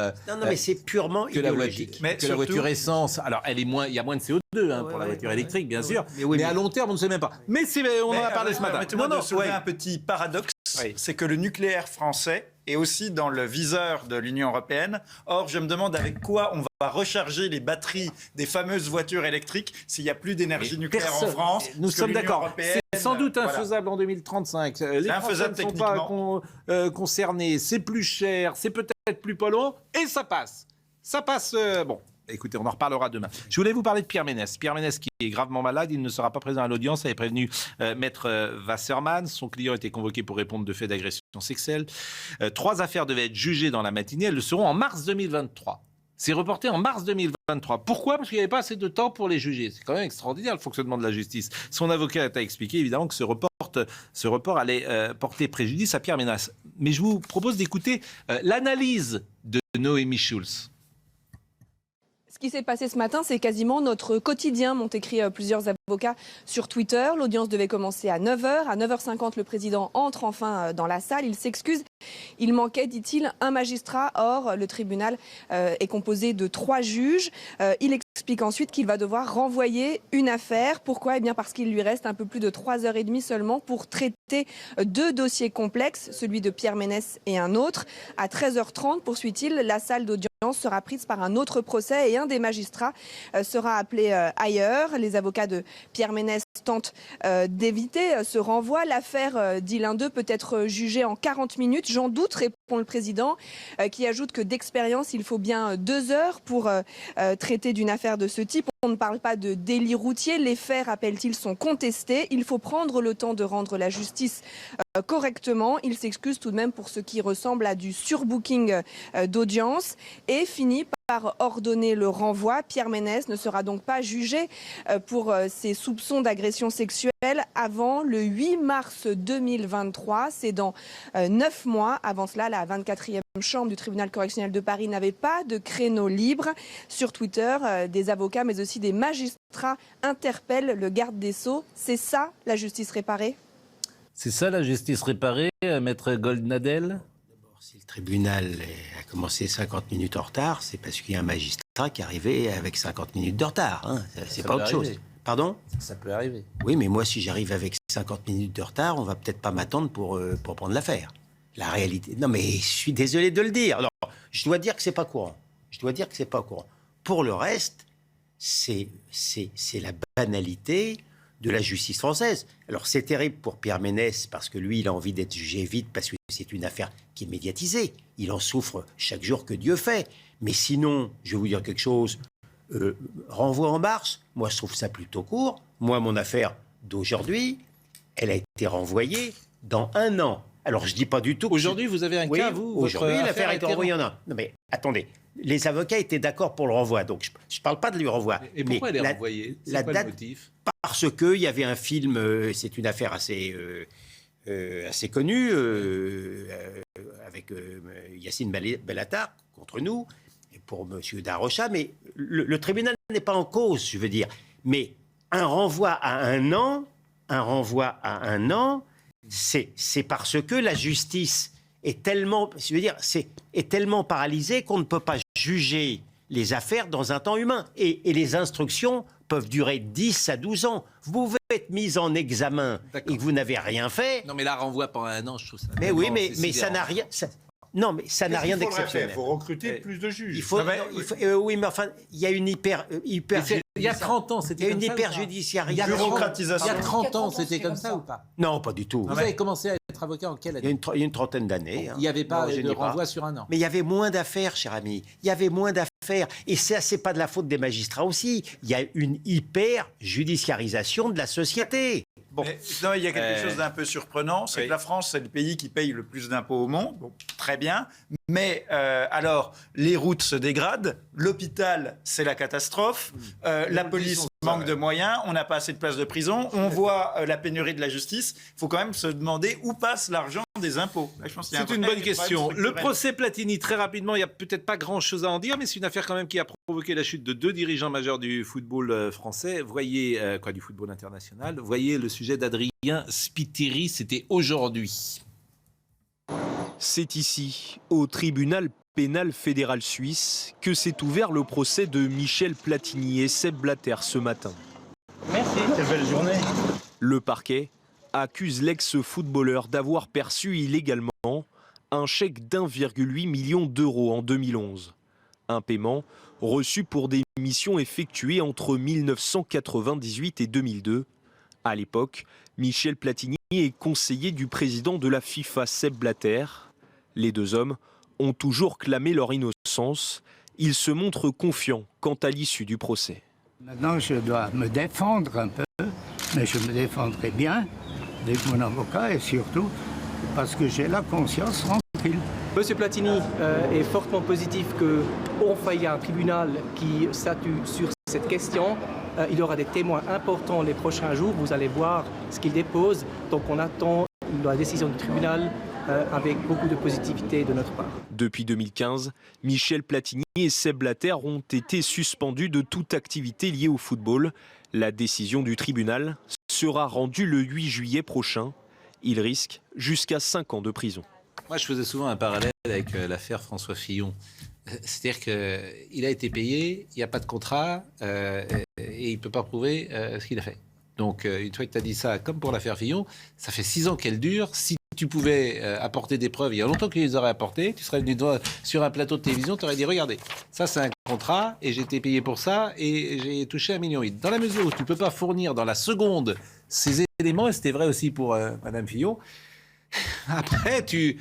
mais c'est purement idéologique. Que la voiture essence. Alors, il y a moins de CO2 pour la voiture électrique, bien sûr. Mais à long terme, on ne sait même pas. Mais on en a parlé ce matin. Permettez-moi de soulever un petit paradoxe. C'est que le nucléaire français est aussi dans le viseur de l'Union européenne. Or, je me demande avec quoi on va recharger les batteries des fameuses voitures électriques s'il n'y a plus d'énergie nucléaire en France. Nous sommes d'accord. C'est sans doute infaisable en 2035. Les Français ne sont pas concernés. C'est plus cher, c'est peut-être plus polluant. Et ça passe. Ça passe, bon. Écoutez, on en reparlera demain. Je voulais vous parler de Pierre Ménès. Pierre Ménès qui est gravement malade, il ne sera pas présent à l'audience, avait prévenu Maître Wasserman. Son client était convoqué pour répondre de faits d'agression sexuelle. 3 affaires devaient être jugées dans la matinée, elles le seront en mars 2023. C'est reporté en mars 2023. Pourquoi ? Parce qu'il n'y avait pas assez de temps pour les juger. C'est quand même extraordinaire le fonctionnement de la justice. Son avocat a expliqué évidemment que ce report allait porter préjudice à Pierre Ménès. Mais je vous propose d'écouter l'analyse de Noémie Schulz. Ce qui s'est passé ce matin, c'est quasiment notre quotidien, m'ont écrit plusieurs avocats sur Twitter. L'audience devait commencer à 9h. À 9h50, le président entre enfin dans la salle. Il s'excuse. Il manquait, dit-il, un magistrat. Or, le tribunal est composé de 3 juges. Il explique ensuite qu'il va devoir renvoyer une affaire. Pourquoi ? Eh bien parce qu'il lui reste un peu plus de 3h30 seulement pour traiter 2 dossiers complexes, celui de Pierre Ménès et un autre. À 13h30, poursuit-il, la salle d'audience sera prise par un autre procès et un des magistrats sera appelé ailleurs. Les avocats de Pierre Ménès tentent d'éviter ce renvoi. L'affaire, dit l'un d'eux, peut être jugée en 40 minutes. J'en doute, répond le président, qui ajoute que d'expérience, il faut bien 2 heures pour traiter d'une affaire de ce type. On ne parle pas de délit routier. Les faits, rappelle-t-il, sont contestés. Il faut prendre le temps de rendre la justice correctement. Il s'excuse tout de même pour ce qui ressemble à du surbooking d'audience et finit par ordonner le renvoi. Pierre Ménès ne sera donc pas jugé pour ses soupçons d'agression sexuelle avant le 8 mars 2023. C'est dans 9 mois. Avant cela, la 24e chambre du tribunal correctionnel de Paris n'avait pas de créneau libre. Sur Twitter, des avocats mais aussi des magistrats interpellent le garde des Sceaux. C'est ça la justice réparée ? C'est ça la justice réparée, Maître Goldnadel ? D'abord, si le tribunal a commencé 50 minutes en retard, c'est parce qu'il y a un magistrat qui est arrivé avec 50 minutes de retard. Hein. C'est pas autre chose. Pardon ? Ça peut arriver. Oui, mais moi, si j'arrive avec 50 minutes de retard, on va peut-être pas m'attendre pour prendre l'affaire. La réalité... Non, mais je suis désolé de le dire. Alors, je dois dire que c'est pas courant. Pour le reste, c'est la banalité de la justice française. Alors, c'est terrible pour Pierre Ménès parce que lui, il a envie d'être jugé vite parce que c'est une affaire qui est médiatisée. Il en souffre chaque jour que Dieu fait. Mais sinon, je vais vous dire quelque chose, renvoi en mars, moi, je trouve ça plutôt court. Moi, mon affaire d'aujourd'hui, elle a été renvoyée dans 1 an. Alors, je ne dis pas du tout... Aujourd'hui, vous avez un cas, vous ? Aujourd'hui, l'affaire a été renvoyée en 1 an. Non, mais attendez, les avocats étaient d'accord pour le renvoi, donc je ne parle pas de lui renvoi. Et pourquoi elle est renvoyée ? C'est quoi le motif ? Parce qu'il y avait un film, c'est une affaire assez connue, avec Yacine Bellatar contre nous, et pour M. Darrocha, mais le tribunal n'est pas en cause, je veux dire. Mais un renvoi à 1 an, c'est parce que la justice est tellement paralysée qu'on ne peut pas juger les affaires dans un temps humain. Et les instructions peuvent durer 10 à 12 ans. Vous pouvez être mis en examen et que vous n'avez rien fait. Non, mais la renvoi pendant 1 an, je trouve ça... Mais oui, mais ça n'a rien... Non, mais ça n'a rien d'exceptionnel. Il faut recruter plus de juges. Oui, mais enfin, il y a une hyper il y a 30 ans, c'était comme ça. Il y a une hyperjudiciarisation. Bureaucratisation. Il y a 30 ans, c'était comme ça ou pas ? Non, pas du tout. Vous avez commencé à être avocat en quelle année ? Il y a une trentaine d'années. Il n'y avait pas de renvoi sur 1 an. Mais il y avait moins d'affaires, cher ami. Il y avait moins d'affaires. Et ça, c'est pas de la faute des magistrats aussi. Il y a une hyper-judiciarisation de la société. Bon. Non, il y a quelque chose d'un peu surprenant, c'est que la France, c'est le pays qui paye le plus d'impôts au monde. Bon, très bien. Mais alors, les routes se dégradent, l'hôpital, c'est la catastrophe, la police manque de moyens, on n'a pas assez de places de prison, on voit la pénurie de la justice. Il faut quand même se demander où passe l'argent des impôts. Là, je pense qu'il y a c'est une bonne question. Le procès Platini, très rapidement, il n'y a peut-être pas grand-chose à en dire, mais c'est une affaire quand même qui a provoqué la chute de 2 dirigeants majeurs du football français. Voyez, du football international. Voyez le sujet d'Adrien Spiteri, c'était aujourd'hui. C'est ici, au tribunal pénal fédéral suisse, que s'est ouvert le procès de Michel Platini et Sepp Blatter ce matin. Merci, quelle belle journée. Le parquet accuse l'ex-footballeur d'avoir perçu illégalement un chèque d'1,8 million d'euros en 2011. Un paiement reçu pour des missions effectuées entre 1998 et 2002. À l'époque, Michel Platini est conseiller du président de la FIFA, Sepp Blatter. Les 2 hommes ont toujours clamé leur innocence il se montre confiant quant à l'issue du procès. Maintenant, je dois me défendre un peu, mais je me défendrai bien avec mon avocat et surtout parce que j'ai la conscience tranquille. Monsieur Platini est fortement positif qu'enfin il y a un tribunal qui statue sur cette question. Il y aura des témoins importants les prochains jours. Vous allez voir ce qu'il dépose. Donc on attend la décision du tribunal avec beaucoup de positivité de notre part. Depuis 2015, Michel Platini et Seb Blatter ont été suspendus de toute activité liée au football. La décision du tribunal sera rendue le 8 juillet prochain. Ils risquent jusqu'à 5 ans de prison. Moi, je faisais souvent un parallèle avec l'affaire François Fillon. C'est-à-dire qu'il a été payé, il n'y a pas de contrat et il ne peut pas prouver ce qu'il a fait. Donc, une fois que tu as dit ça, comme pour l'affaire Fillon, ça fait 6 ans qu'elle dure. Si tu pouvais apporter des preuves, il y a longtemps qu'ils les auraient apportées, tu serais venu sur un plateau de télévision, tu aurais dit, regardez, ça c'est un contrat et j'ai été payé pour ça et j'ai touché 1,8 million. Dans la mesure où tu ne peux pas fournir dans la seconde ces éléments, et c'était vrai aussi pour Madame Fillon, après tu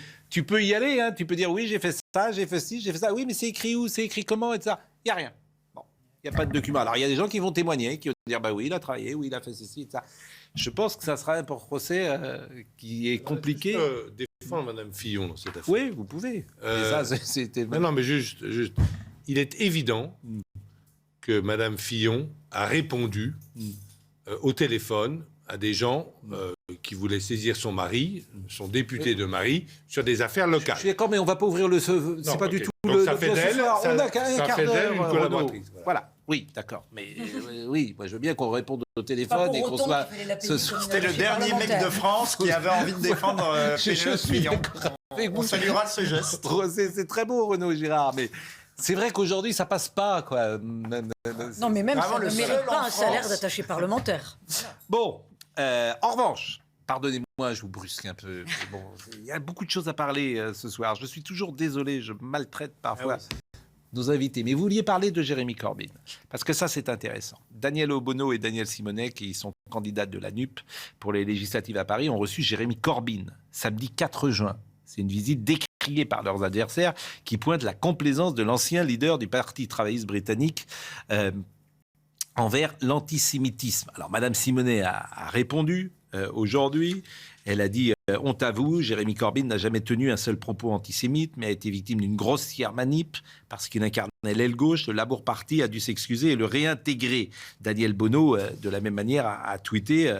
peux y aller, hein, tu peux dire oui, j'ai fait ça, j'ai fait ci, j'ai fait ça, oui, mais c'est écrit où, c'est écrit comment, et ça. Il n'y a rien. Bon, il n'y a pas de document. Alors, il y a des gens qui vont témoigner, qui vont dire, bah oui, il a travaillé, oui, il a fait ceci, et ça. Je pense que ça sera un procès qui est compliqué. Défendre Madame Fillon dans cette affaire. Oui, vous pouvez. Ça, c'était... Non, mais juste, il est évident que Madame Fillon a répondu au téléphone à des gens qui voulaient saisir son mari, son député de mari, sur des affaires locales. Je suis d'accord, mais on ne va pas ouvrir le... C'est pas du tout donc le... ça fait d'elle, on a qu'un quart d'heure, une collaboratrice. Voilà. Oui, d'accord. Mais oui, moi je veux bien qu'on réponde au téléphone et qu'on soit... C'était le dernier mec de France qui avait envie de défendre Pénélope Fillon. On saluera ce geste. C'est très beau, Renaud Girard, mais... C'est vrai qu'aujourd'hui, ça passe pas, quoi. Non, mais même ça ne mérite pas un salaire d'attaché parlementaire. Bon, en revanche, pardonnez-moi, je vous brusque un peu. Bon, il y a beaucoup de choses à parler ce soir. Je suis toujours désolé, je maltraite parfois nos invités. Mais vous vouliez parler de Jérémy Corbyn, parce que ça, c'est intéressant. Daniel Obono et Daniel Simonet, qui sont candidats de la NUP pour les législatives à Paris, ont reçu Jérémy Corbyn samedi 4 juin. C'est une visite décriée par leurs adversaires qui pointe la complaisance de l'ancien leader du Parti travailliste britannique envers l'antisémitisme. Alors, Madame Simonet a répondu aujourd'hui. Elle a dit « Honte à vous, Jérémy Corbyn n'a jamais tenu un seul propos antisémite, mais a été victime d'une grossière manip parce qu'il incarnait l'aile gauche. Le Labour Party a dû s'excuser et le réintégrer. » Daniel Bono, de la même manière, a tweeté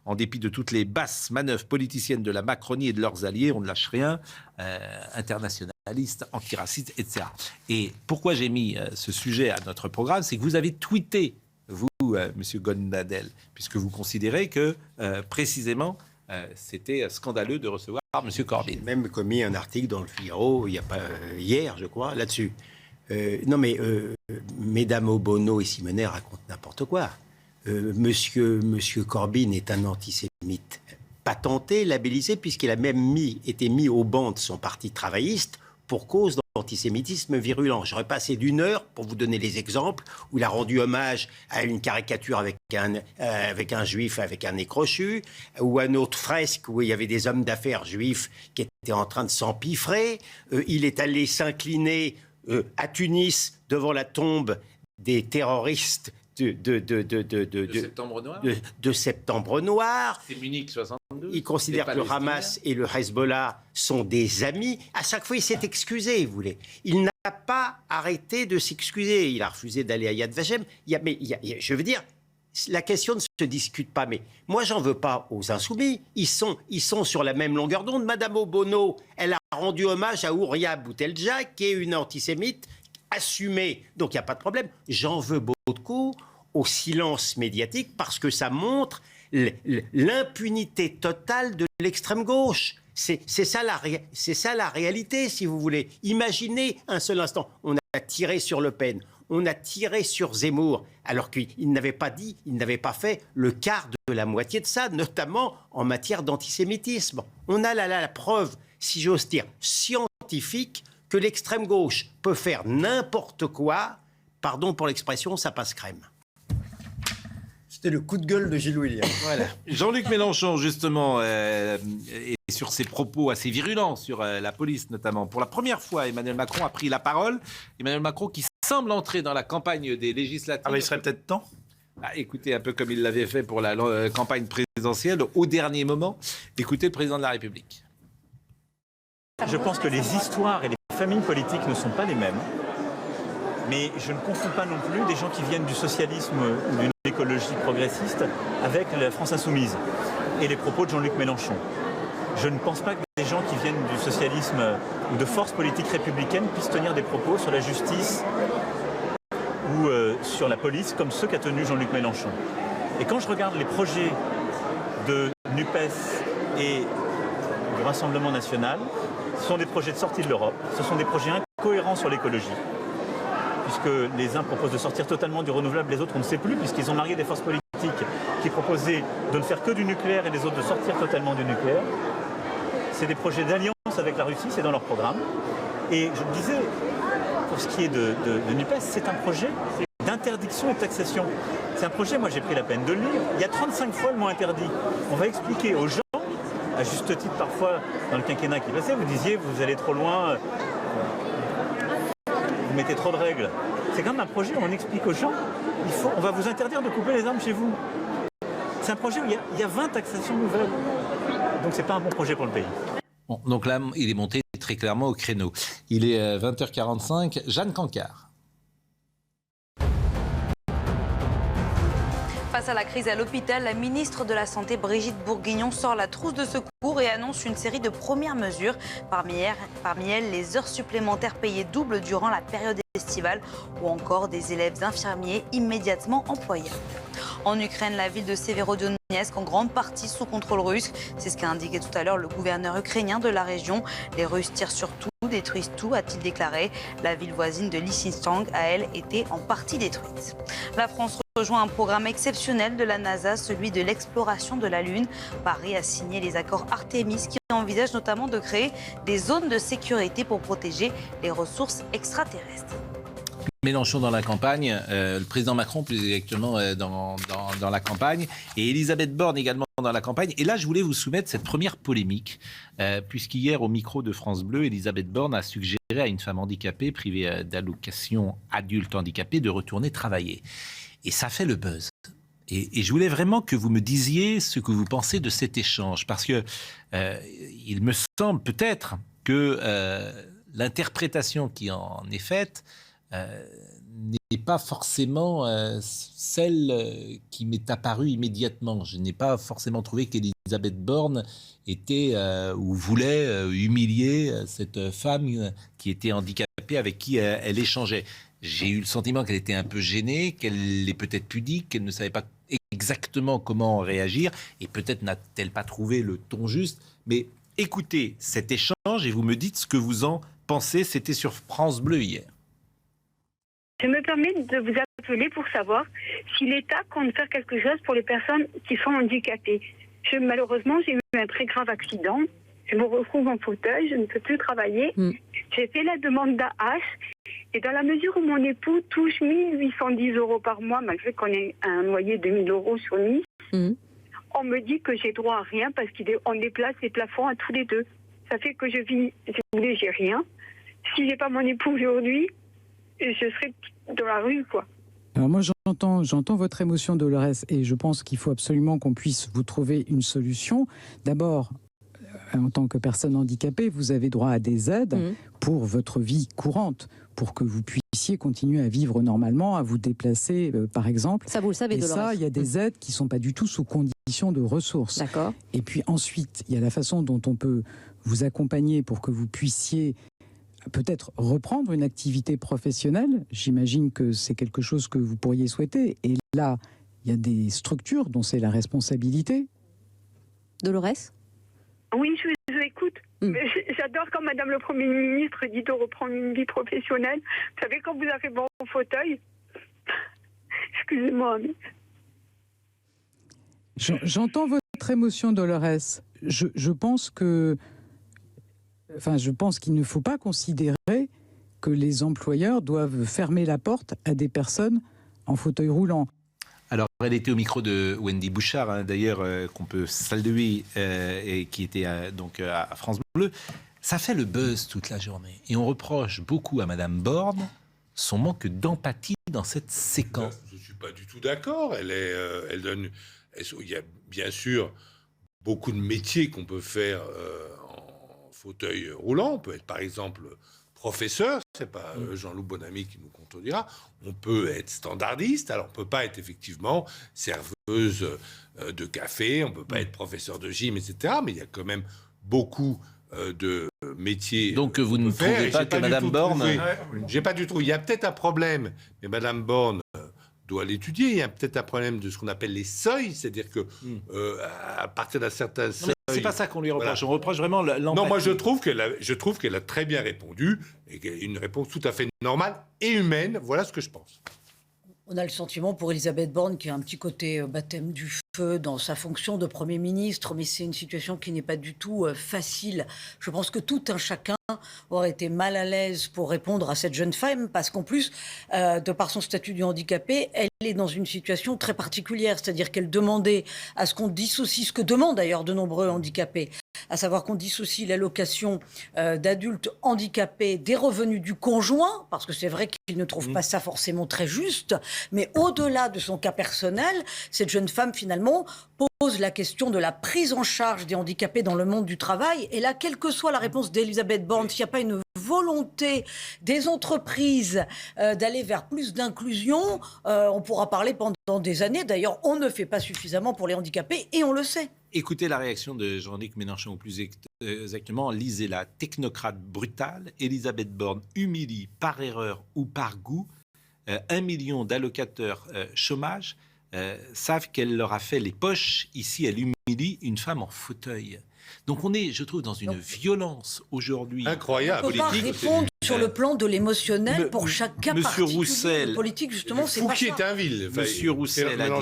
en dépit de toutes les basses manœuvres politiciennes de la Macronie et de leurs alliés, on ne lâche rien, internationalistes, antiracistes, etc. Et pourquoi j'ai mis ce sujet à notre programme, c'est que vous avez tweeté, vous, Monsieur Gondadel, puisque vous considérez que, précisément, c'était scandaleux de recevoir M. Corbyn. J'ai même commis un article dans le Figaro, il y a pas, hier, je crois, là-dessus. Non, mais Mesdames Obono et Simonet racontent n'importe quoi. Monsieur Corbyn est un antisémite patenté, labellisé, puisqu'il a même été mis au banc de son parti travailliste pour cause d'antisémitisme virulent. J'aurais passé d'1 heure pour vous donner les exemples où il a rendu hommage à une caricature avec un juif avec un nez crochu, ou à une autre fresque où il y avait des hommes d'affaires juifs qui étaient en train de s'empiffrer. Il est allé s'incliner à Tunis devant la tombe des terroristes de Septembre Noir. C'est Munich 62. Il considère que le Hamas et le Hezbollah sont des amis. À chaque fois, il s'est excusé, vous voulez. Il n'a pas arrêté de s'excuser. Il a refusé d'aller à Yad Vashem. Je veux dire, la question ne se discute pas. Mais moi, j'en veux pas aux Insoumis. Ils sont sur la même longueur d'onde. Madame Obono, elle a rendu hommage à Ouria Boutelja, qui est une antisémite assumée. Donc, il n'y a pas de problème. J'en veux beaucoup au silence médiatique parce que ça montre l'impunité totale de l'extrême gauche. C'est ça la réalité, si vous voulez. Imaginez un seul instant, on a tiré sur Le Pen, on a tiré sur Zemmour, alors qu'il n'avait pas dit, il n'avait pas fait le quart de la moitié de ça, notamment en matière d'antisémitisme. On a là la preuve, si j'ose dire, scientifique, que l'extrême gauche peut faire n'importe quoi, pardon pour l'expression, ça passe crème. C'était le coup de gueule de Gilles William. Voilà. Jean-Luc Mélenchon, justement, est sur ses propos assez virulents sur la police, notamment. Pour la première fois, Emmanuel Macron a pris la parole. Emmanuel Macron qui semble entrer dans la campagne des législatives. Ah, il serait peut-être temps. Écoutez, un peu comme il l'avait fait pour la campagne présidentielle, au dernier moment. Écoutez le président de la République. Je pense que les histoires et les familles politiques ne sont pas les mêmes. Mais je ne confonds pas non plus des gens qui viennent du socialisme ou d'une écologie progressiste avec la France insoumise et les propos de Jean-Luc Mélenchon. Je ne pense pas que des gens qui viennent du socialisme ou de forces politiques républicaines puissent tenir des propos sur la justice ou sur la police comme ceux qu'a tenu Jean-Luc Mélenchon. Et quand je regarde les projets de NUPES et du Rassemblement national, ce sont des projets de sortie de l'Europe, ce sont des projets incohérents sur l'écologie. Puisque les uns proposent de sortir totalement du renouvelable, les autres on ne sait plus, puisqu'ils ont marié des forces politiques qui proposaient de ne faire que du nucléaire et les autres de sortir totalement du nucléaire. C'est des projets d'alliance avec la Russie, c'est dans leur programme. Et je le disais, pour ce qui est de NUPES, c'est un projet d'interdiction et de taxation. C'est un projet, moi j'ai pris la peine de le lire, il y a 35 fois le mot interdit. On va expliquer aux gens, à juste titre parfois, dans le quinquennat qui passait, vous disiez vous allez trop loin, vous mettez trop de règles. C'est quand même un projet où on explique aux gens, on va vous interdire de couper les arbres chez vous. C'est un projet où il y a 20 taxations nouvelles. Donc c'est pas un bon projet pour le pays. Bon, donc là, il est monté très clairement au créneau. Il est 20h45. Jeanne Cancard. Face à la crise à l'hôpital, la ministre de la Santé, Brigitte Bourguignon, sort la trousse de secours et annonce une série de premières mesures. Parmi elles, les heures supplémentaires payées double durant la période estivale ou encore des élèves infirmiers immédiatement employables. En Ukraine, la ville de Severodonetsk, en grande partie sous contrôle russe. C'est ce qu'a indiqué tout à l'heure le gouverneur ukrainien de la région. Les Russes tirent sur tout, détruisent tout, a-t-il déclaré. La ville voisine de Lysychansk a, elle, été en partie détruite. La France rejoint un programme exceptionnel de la NASA, celui de l'exploration de la Lune. Paris a signé les accords Artemis qui envisagent notamment de créer des zones de sécurité pour protéger les ressources extraterrestres. Mélenchon dans la campagne, le président Macron plus exactement dans la campagne, et Elisabeth Borne également dans la campagne. Et là, je voulais vous soumettre cette première polémique, puisqu'hier, au micro de France Bleu, Elisabeth Borne a suggéré à une femme handicapée, privée d'allocation adulte handicapé, de retourner travailler. Et ça fait le buzz. Et je voulais vraiment que vous me disiez ce que vous pensez de cet échange, parce que il me semble peut-être que l'interprétation qui en est faite n'est pas forcément celle qui m'est apparue immédiatement. Je n'ai pas forcément trouvé qu'Elisabeth Borne était ou voulait humilier cette femme qui était handicapée avec qui elle échangeait. J'ai eu le sentiment qu'elle était un peu gênée, qu'elle est peut-être pudique, qu'elle ne savait pas exactement comment réagir, et peut-être n'a-t-elle pas trouvé le ton juste. Mais écoutez cet échange et vous me dites ce que vous en pensez. C'était sur France Bleu hier. Je me permets de vous appeler pour savoir si l'État compte faire quelque chose pour les personnes qui sont handicapées. Malheureusement, j'ai eu un très grave accident. Je me retrouve en fauteuil, je ne peux plus travailler. J'ai fait la demande d'AH et dans la mesure où mon époux touche 1 810 € par mois, malgré qu'on ait un loyer de 1 000 € sur Nice, on me dit que j'ai droit à rien parce qu'on déplace les plafonds à tous les deux. Ça fait que je vis, si vous voulez, j'ai rien. Si j'ai pas mon époux aujourd'hui, je serais dans la rue, quoi. Alors moi, j'entends votre émotion, Dolores, et je pense qu'il faut absolument qu'on puisse vous trouver une solution. D'abord, en tant que personne handicapée, vous avez droit à des aides pour votre vie courante, pour que vous puissiez continuer à vivre normalement, à vous déplacer, par exemple. Ça, vous le savez, et Dolores. ça, il y a des aides qui ne sont pas du tout sous condition de ressources. D'accord. Et puis ensuite, il y a la façon dont on peut vous accompagner pour que vous puissiez peut-être reprendre une activité professionnelle. J'imagine que c'est quelque chose que vous pourriez souhaiter. Et là, il y a des structures dont c'est la responsabilité. Dolores ? Oui, je vous écoute. J'adore quand Madame le Premier ministre dit de reprendre une vie professionnelle. Vous savez, quand vous arrivez en fauteuil, excusez-moi. Mais... J'entends votre émotion, Dolores. Je pense qu'il ne faut pas considérer que les employeurs doivent fermer la porte à des personnes en fauteuil roulant. Alors, elle était au micro de Wendy Bouchard, hein, d'ailleurs, qu'on peut saluer, et qui était donc à France Bleu. Ça fait le buzz toute la journée. Et on reproche beaucoup à Madame Borne son manque d'empathie dans cette séquence. Je ne suis pas du tout d'accord. Elle donne... Il y a bien sûr beaucoup de métiers qu'on peut faire en fauteuil roulant. On peut être, par exemple, professeur. C'est pas Jean-Loup Bonamy qui nous contredira. On peut être standardiste. Alors, on peut pas être effectivement serveuse de café. On peut pas être professeur de gym, etc. Mais il y a quand même beaucoup de métiers. Donc vous ne trouvez pas que Madame Borne... J'ai pas du tout. Il y a peut-être un problème, mais Madame Borne doit l'étudier. Il y a peut-être un problème de ce qu'on appelle les seuils, c'est-à-dire que à partir d'un certain seuil... C'est pas ça qu'on lui reproche. Voilà. On reproche vraiment l'empathie. Non, moi je trouve qu'elle a très bien répondu, et une réponse tout à fait normale et humaine. Voilà ce que je pense. On a le sentiment pour Elisabeth Borne qu'il y a un petit côté baptême du feu dans sa fonction de Premier ministre, mais c'est une situation qui n'est pas du tout facile. Je pense que tout un chacun aurait été mal à l'aise pour répondre à cette jeune femme, parce qu'en plus, de par son statut de handicapé, elle est dans une situation très particulière, c'est-à-dire qu'elle demandait à ce qu'on dissocie, ce que demandent d'ailleurs de nombreux handicapés, à savoir qu'on dissocie l'allocation d'adultes handicapés des revenus du conjoint, parce que c'est vrai qu'ils ne trouvent pas ça forcément très juste, mais au-delà de son cas personnel, cette jeune femme finalement pose la question de la prise en charge des handicapés dans le monde du travail. Et là, quelle que soit la réponse d'Elisabeth Borne, s'il n'y a pas une volonté des entreprises d'aller vers plus d'inclusion, on pourra parler pendant des années. D'ailleurs, on ne fait pas suffisamment pour les handicapés et on le sait. Écoutez la réaction de Jean-Luc Mélenchon, ou plus exactement, lisez-la. Technocrate brutale, Elisabeth Borne humilie par erreur ou par goût 1 million d'allocateurs chômage savent qu'elle leur a fait les poches. Ici, elle humilie une femme en fauteuil. Donc on est, je trouve, dans une violence aujourd'hui incroyable. On ne peut pas répondre sur le plan de l'émotionnel pour chaque cas particulier. Roussel, politique, justement, c'est pas ça. Fouquier-Tinville. Monsieur Roussel a dit,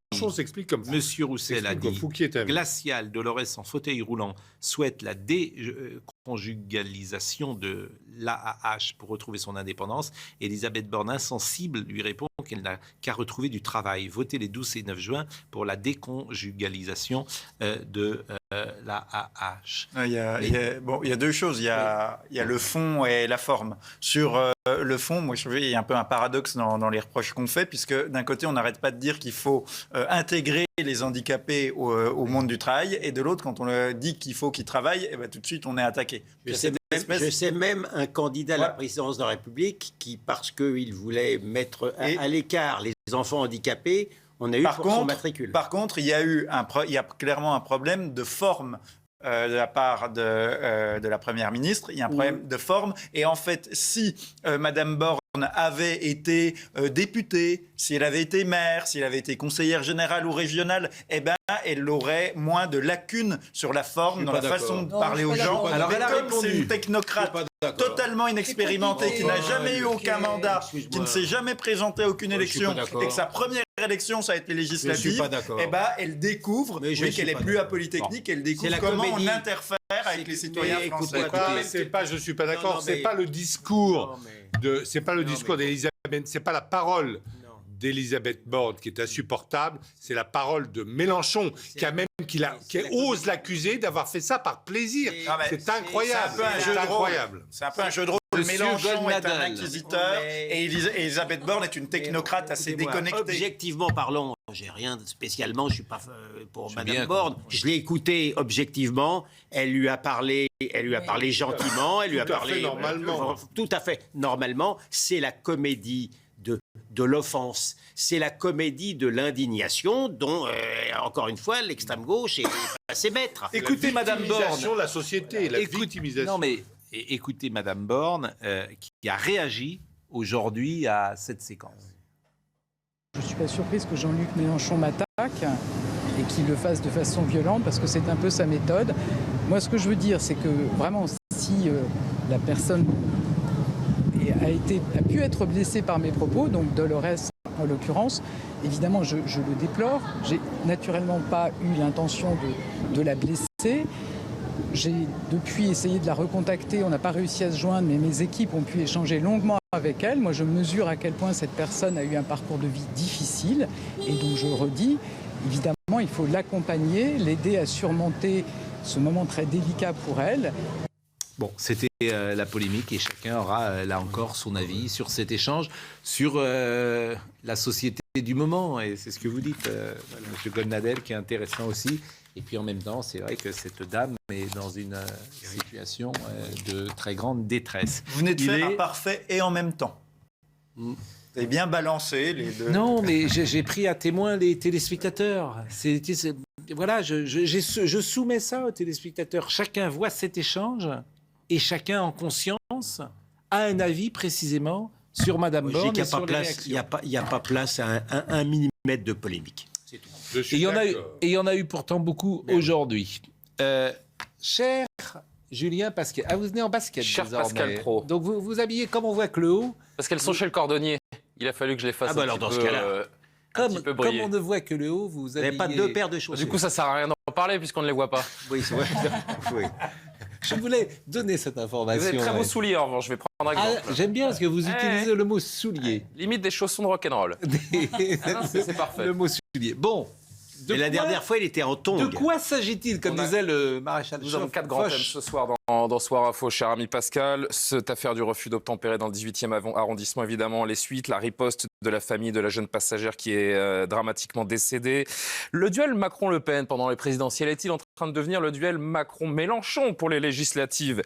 Monsieur Roussel a dit, Glacial, Dolores en fauteuil roulant souhaite la déconjugalisation de l'AAH pour retrouver son indépendance. Elisabeth Borne, insensible, lui répond qu'elle n'a qu'à retrouver du travail. Votez les 12 et 9 juin pour la déconjugalisation de l'AAH. Il y a deux choses. Il y a le fond et la forme. Sur le fond, moi je trouve qu'il y a un peu un paradoxe dans les reproches qu'on fait, puisque d'un côté on n'arrête pas de dire qu'il faut intégrer les handicapés au monde du travail, et de l'autre, quand on dit qu'il faut qu'ils travaillent, tout de suite on est attaqué. Je sais même un candidat à la présidence de la République qui, parce qu'il voulait mettre à l'écart les enfants handicapés, on a eu pour son matricule. Par contre, il y a clairement un problème de forme de la part de la Première ministre. Il y a un problème de forme. Et en fait, si Madame Borne avait été députée, si elle avait été maire, si elle avait été conseillère générale ou régionale, elle aurait moins de lacunes sur la forme, dans la façon de parler aux gens. Alors, comme c'est une technocrate totalement inexpérimentée, qui n'a jamais eu aucun mandat, qui ne s'est jamais présentée à aucune élection, et que sa première élection, ça a été législative, elle découvre qu'elle n'est plus à Polytechnique, elle découvre comment on interfère avec les citoyens français. Je ne suis pas d'accord, c'est pas le discours d'Elisabeth, c'est pas la parole d'Elisabeth Borne qui est insupportable, c'est la parole de Mélenchon qui ose l'accuser d'avoir fait ça par plaisir. C'est incroyable. C'est un peu un jeu de rôle. Mélenchon est un inquisiteur et Elisabeth Borne est une technocrate assez déconnectée. Objectivement parlons, j'ai rien spécialement, je suis pas pour Madame Borne. Je l'ai écoutée objectivement, elle lui a parlé gentiment, elle lui a parlé normalement. Tout à fait normalement, c'est la comédie de l'offense. C'est la comédie de l'indignation dont, encore une fois, l'extrême gauche est passé maître. Écoutez Madame Borne. La société, la victimisation. Non mais écoutez Madame Borne qui a réagi aujourd'hui à cette séquence. Je ne suis pas surprise que Jean-Luc Mélenchon m'attaque et qu'il le fasse de façon violente parce que c'est un peu sa méthode. Moi, ce que je veux dire, c'est que vraiment, si la personne a pu être blessée par mes propos, donc Dolores en l'occurrence, évidemment je le déplore. J'ai naturellement pas eu l'intention de la blesser. J'ai depuis essayé de la recontacter, on n'a pas réussi à se joindre, mais mes équipes ont pu échanger longuement avec elle. Moi, je mesure à quel point cette personne a eu un parcours de vie difficile. Et donc, je redis, évidemment, il faut l'accompagner, l'aider à surmonter ce moment très délicat pour elle. Bon, c'était la polémique et chacun aura là encore son avis sur cet échange, sur la société du moment. Et c'est ce que vous dites, M. Goldnadel, qui est intéressant aussi. Et puis en même temps, c'est vrai que cette dame est dans une situation de très grande détresse. Vous venez de faire un parfait et en même temps. Vous avez bien balancé les deux. Non, mais j'ai pris à témoin les téléspectateurs. Voilà, je soumets ça aux téléspectateurs. Chacun voit cet échange et chacun en conscience a un avis précisément sur Mme Borne et sur les réactions. Il n'y a pas place à un millimètre de polémique. C'est tout. Et il y en a eu pourtant beaucoup aujourd'hui. Cher Julien Pascal, vous venez en basket Cher désormais. Pascal Pro. Donc vous vous habillez comme on voit que le haut. Parce qu'elles sont chez le cordonnier. Il a fallu que je les fasse un petit peu, comme on ne voit que le haut, vous habillez... Vous n'avez pas deux paires de chaussures. Du coup, ça sert à rien d'en parler puisqu'on ne les voit pas. Oui, c'est vrai. Oui. Je voulais donner cette information. Vous avez très beaux souliers, en revanche. Je vais prendre un exemple. J'aime bien parce que vous utilisez le mot soulier. Limite des chaussons de rock'n'roll. C'est parfait. Le mot soulier. Bon. Et la dernière fois, il était en tongs. De quoi s'agit-il, comme disait le maréchal Nous avons 4 grands thèmes ce soir dans Soir Info, cher ami Pascal. Cette affaire du refus d'obtempérer dans le 18e arrondissement, évidemment, les suites, la riposte de la famille de la jeune passagère qui est dramatiquement décédée. Le duel Macron-Le Pen pendant les présidentielles est-il en train de devenir le duel Macron-Mélenchon pour les législatives?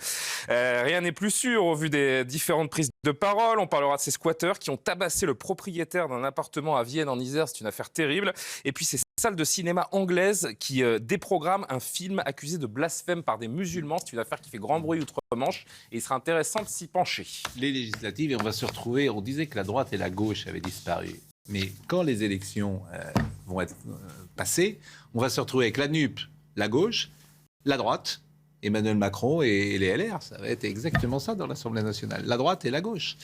Rien n'est plus sûr au vu des différentes prises de parole. On parlera de ces squatteurs qui ont tabassé le propriétaire d'un appartement à Vienne en Isère. C'est une affaire terrible. Et puis ces salles de cinéma anglaises qui déprogramment un film accusé de blasphème par des musulmans. C'est une affaire qui fait grand bruit outre-Manche et il sera intéressant de s'y pencher. Les législatives, et on va se retrouver, on disait que la droite et la gauche avaient disparu. Mais quand les élections vont être passées, on va se retrouver avec la NUP, la gauche, la droite, Emmanuel Macron et les LR. Ça va être exactement ça dans l'Assemblée nationale. La droite et la gauche.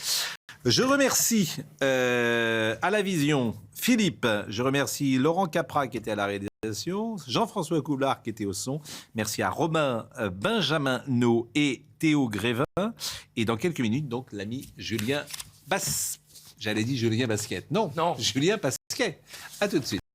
Je remercie à la vision Philippe, je remercie Laurent Capra qui était à la réalisation, Jean-François Coulard qui était au son, merci à Romain Benjamin No et Théo Grévin, et dans quelques minutes, donc, l'ami Julien Basquet. Non, Julien Pasquet. À tout de suite.